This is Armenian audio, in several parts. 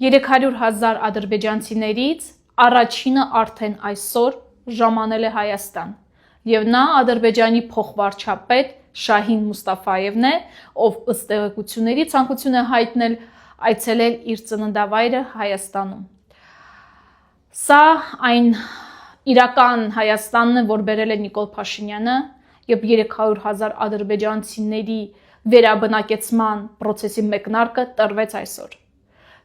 300,000 ադրբեջանցիներից առաջինը արդեն այսօր ժամանել է Հայաստան եւ նա Ադրբեջանի փոխվարչապետ Շահին Մուստաֆայևն է, ով ըստ տեղեկությունների ցանկություն է հայտնել այցելել իր ծննդավայրը Հայաստանում։ Սա այն իրական Հայաստանն է, որ բերել է Նիկոլ Փաշինյանը եւ 300,000 ադրբեջանցիների վերաբնակեցման process-ի մեկնարկը տրվեց այսօր։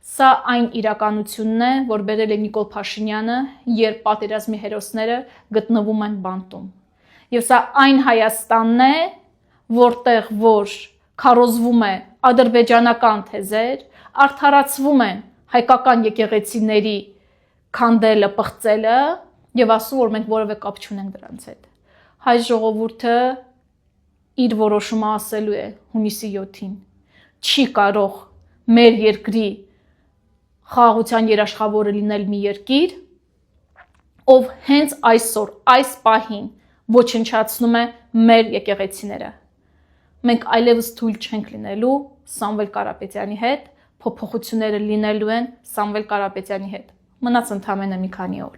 Սա այն իրականությունն է, որ բերել է Նիկոլ Փաշինյանը, երբ պատերազմի հերոսները գտնվում են բանտում։ Եվ սա այն Հայաստանն է, որտեղ որ քարոզվում է ադրբեջանական թեզեր, արդարացվում են հայկական եկեղեցիների քանդելը, պղծելը եւ ասում, որ մենք որևէ կապ չունենք դրանց հետ։ Հայ ժողովուրդը իր որոշումը ասելու է հունիսի 7-ին։ Չի կարող մեր երկրի խաղաղության երաշխավորը լինել մի երկիր, ով հենց այսօր, այս պահին ոչնչացնում է մեր եկեղեցիները։ Մենք այլևս թույլ չենք լինելու Սամվել Կարապետյանի հետ, փոփոխությունները լինելու են Սամվել Կարապետյանի հետ։ Մնաց ընդամենը մի քանի օր։